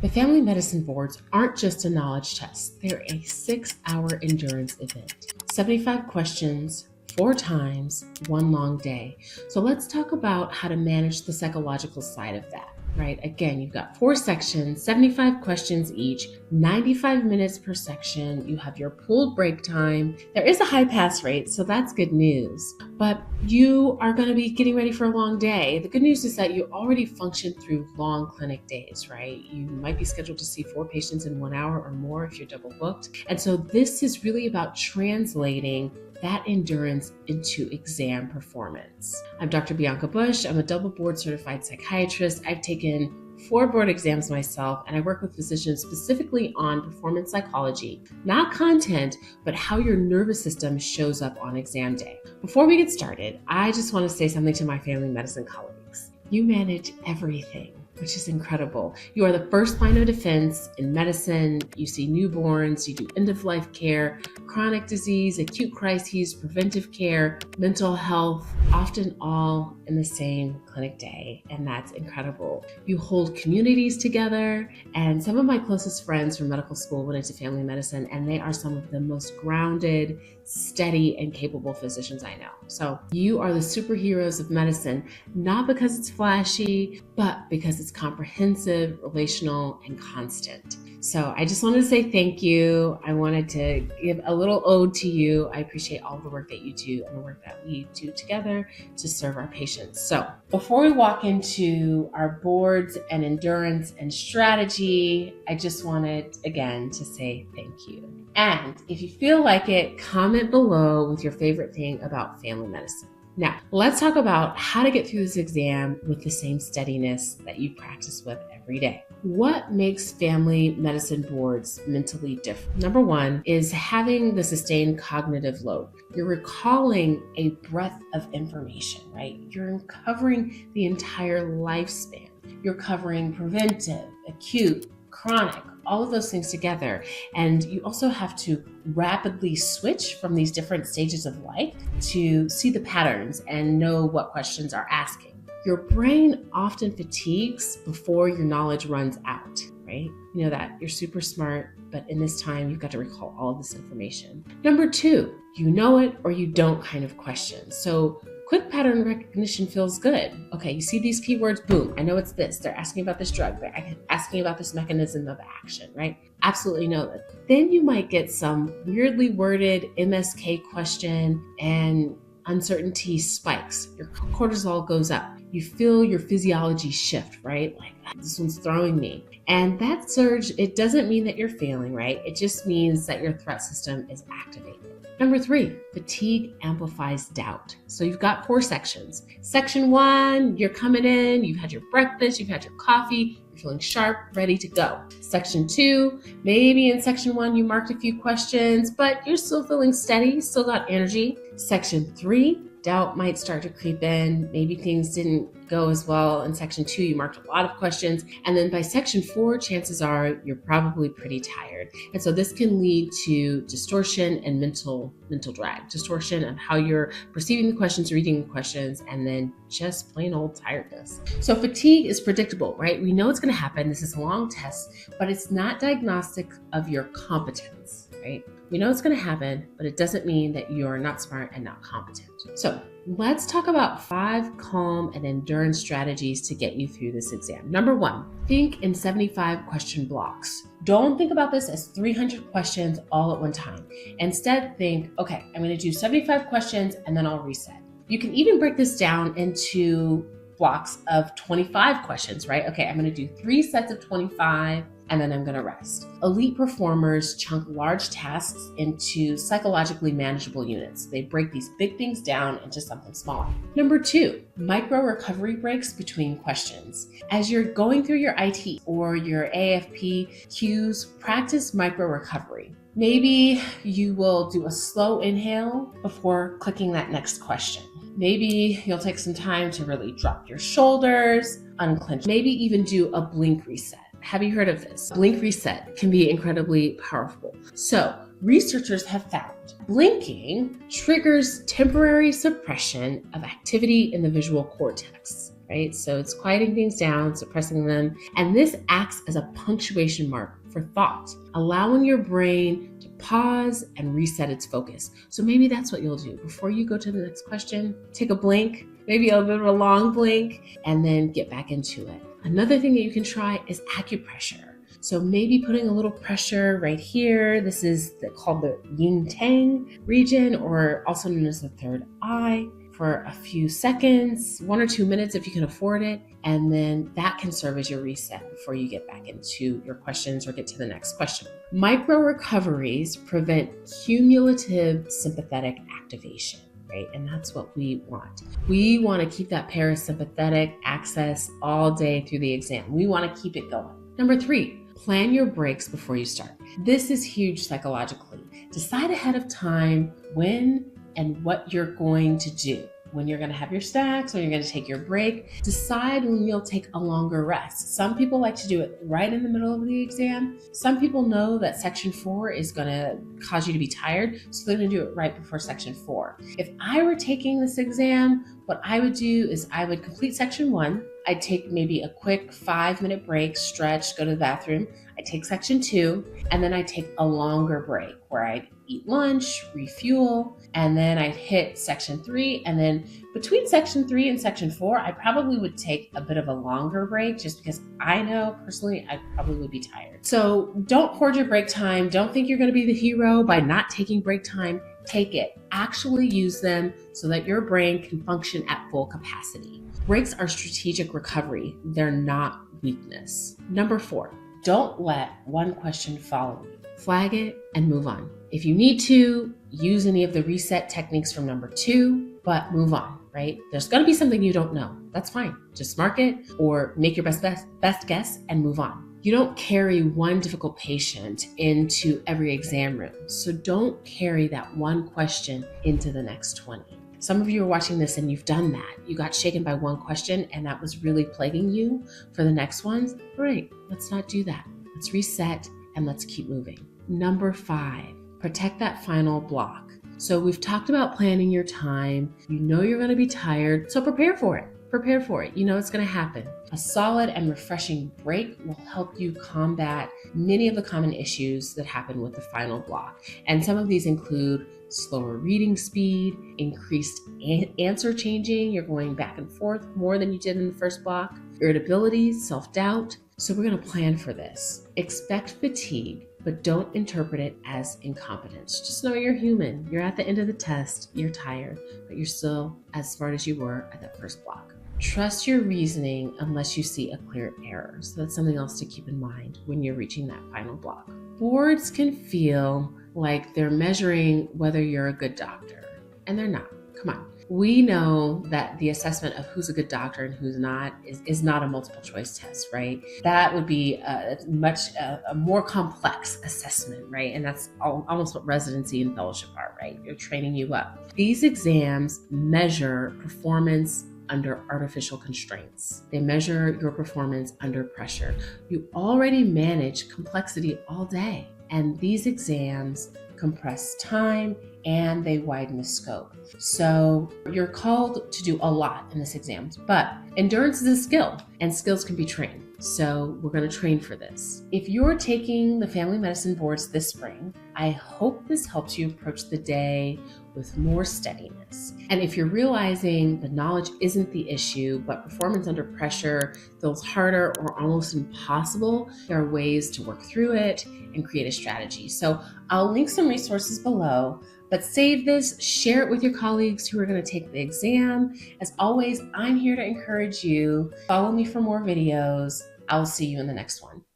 The Family Medicine Boards aren't just a knowledge test, they're a 6-hour endurance event. 75 questions, 4 times, 1 long day. So let's talk about how to manage the psychological side of that. Right? Again, you've got 4 sections, 75 questions each, 95 minutes per section. You have your pooled break time. There is a high pass rate, so that's good news. But you are going to be getting ready for a long day. The good news is that you already function through long clinic days, right? You might be scheduled to see 4 patients in 1 hour or more if you're double booked. And so this is really about translating that endurance into exam performance. I'm Dr. Bianca Bush. I'm a double board certified psychiatrist. I've taken 4 board exams myself, and I work with physicians specifically on performance psychology, not content, but how your nervous system shows up on exam day. Before we get started, I just want to say something to my family medicine colleagues. You manage everything, which is incredible. You are the first line of defense in medicine. You see newborns, you do end-of-life care, chronic disease, acute crises, preventive care, mental health, often all in the same clinic day, and that's incredible. You hold communities together, and some of my closest friends from medical school went into family medicine, and they are some of the most grounded, steady, and capable physicians I know. So you are the superheroes of medicine, not because it's flashy, but because it's comprehensive, relational, and constant. So I just wanted to say thank you. I wanted to give a little ode to you. I appreciate all the work that you do and the work that we do together to serve our patients. So before we walk into our boards and endurance and strategy, I just wanted again to say thank you. And if you feel like it, comment below with your favorite thing about family medicine. Now, let's talk about how to get through this exam with the same steadiness that you practice with every day. What makes family medicine boards mentally different? Number 1 is having the sustained cognitive load. You're recalling a breadth of information, right? You're covering the entire lifespan. You're covering preventive, acute, chronic, all of those things together. And you also have to rapidly switch from these different stages of life to see the patterns and know what questions are asking. Your brain often fatigues before your knowledge runs out, right? You know that you're super smart, but in this time, you've got to recall all of this information. Number 2, you know it or you don't kind of question. So quick pattern recognition feels good. Okay, you see these keywords, boom, I know it's this. They're asking about this drug. They're asking about this mechanism of action, right? Absolutely know that. Then you might get some weirdly worded MSK question and uncertainty spikes. Your cortisol goes up. You feel your physiology shift, right? Like, this one's throwing me. And that surge, it doesn't mean that you're failing, right? It just means that your threat system is activated. Number 3, fatigue amplifies doubt. So you've got 4 sections. Section 1, you're coming in, you've had your breakfast, you've had your coffee, you're feeling sharp, ready to go. Section 2, maybe in section 1 you marked a few questions, but you're still feeling steady, still got energy. Section 3, doubt might start to creep in. Maybe things didn't go as well. In section 2, you marked a lot of questions. And then by section 4, chances are you're probably pretty tired. And so this can lead to distortion and mental drag, distortion of how you're perceiving the questions, reading the questions, and then just plain old tiredness. So fatigue is predictable, right? We know it's going to happen. This is a long test, but it's not diagnostic of your competence, right? We know it's going to happen, but it doesn't mean that you're not smart and not competent. So let's talk about 5 calm and endurance strategies to get you through this exam. Number 1, think in 75 question blocks. Don't think about this as 300 questions all at one time. Instead, think, okay, I'm going to do 75 questions and then I'll reset. You can even break this down into blocks of 25 questions, right? Okay, I'm going to do 3 sets of 25 and then I'm going to rest. Elite performers chunk large tasks into psychologically manageable units. They break these big things down into something smaller. Number 2, micro recovery breaks between questions. As you're going through your IT or your AFP cues, practice micro recovery. Maybe you will do a slow inhale before clicking that next question. Maybe you'll take some time to really drop your shoulders, unclench, maybe even do a blink reset. Have you heard of this? Blink reset can be incredibly powerful. So researchers have found blinking triggers temporary suppression of activity in the visual cortex. right? So it's quieting things down, suppressing them. And this acts as a punctuation mark for thought, allowing your brain to pause and reset its focus. So maybe that's what you'll do. Before you go to the next question, take a blink, maybe a bit of a long blink, and then get back into it. Another thing that you can try is acupressure. So maybe putting a little pressure right here. This is called the yin tang region, or also known as the third eye, for a few seconds, 1 or 2 minutes if you can afford it. And then that can serve as your reset before you get back into your questions or get to the next question. Micro recoveries prevent cumulative sympathetic activation. Right? And that's what we want. We want to keep that parasympathetic access all day through the exam. We want to keep it going. Number 3, plan your breaks before you start. This is huge psychologically. Decide ahead of time when and what you're going to do. When you're going to have your snacks, when you're going to take your break. Decide when you'll take a longer rest. Some people like to do it right in the middle of the exam. Some people know that section 4 is going to cause you to be tired, so they're going to do it right before section 4. If I were taking this exam, what I would do is I would complete section 1. I'd take maybe a quick 5-minute break, stretch, go to the bathroom. I'd take section 2, and then I'd take a longer break where I'd eat lunch, refuel, and then I'd hit section 3. And then between section 3 and section 4, I probably would take a bit of a longer break just because I know personally I probably would be tired. So don't hoard your break time. Don't think you're going to be the hero by not taking break time. Take it. Actually use them so that your brain can function at full capacity. Breaks are strategic recovery. They're not weakness. Number 4, don't let one question follow you. Flag it and move on. If you need to, use any of the reset techniques from number 2, but move on, right? There's going to be something you don't know. That's fine. Just mark it or make your best guess and move on. You don't carry one difficult patient into every exam room. So don't carry that one question into the next 20. Some of you are watching this and you've done that. You got shaken by one question and that was really plaguing you for the next ones. Great, let's not do that. Let's reset and let's keep moving. Number 5, protect that final block. So we've talked about planning your time. You know you're going to be tired, so prepare for it. Prepare for it. You know it's going to happen. A solid and refreshing break will help you combat many of the common issues that happen with the final block. And some of these include slower reading speed, increased answer changing. You're going back and forth more than you did in the first block. Irritability, self-doubt. So we're going to plan for this. Expect fatigue, but don't interpret it as incompetence. Just know you're human. You're at the end of the test. You're tired, but you're still as smart as you were at that first block. Trust your reasoning unless you see a clear error. So that's something else to keep in mind when you're reaching that final block. Boards can feel like they're measuring whether you're a good doctor, and they're not. Come on. We know that the assessment of who's a good doctor and who's not is not a multiple choice test, right? That would be a more complex assessment, right? And that's almost what residency and fellowship are, right? They're training you up. These exams measure performance under artificial constraints. They measure your performance under pressure. You already manage complexity all day, and these exams compress time and they widen the scope. So you're called to do a lot in this exam, but endurance is a skill and skills can be trained. So we're going to train for this. If you're taking the family medicine boards this spring, I hope this helps you approach the day with more steadiness. And if you're realizing the knowledge isn't the issue, but performance under pressure feels harder or almost impossible, there are ways to work through it and create a strategy. So I'll link some resources below, but save this, share it with your colleagues who are going to take the exam. As always, I'm here to encourage you. Follow me for more videos. I'll see you in the next one.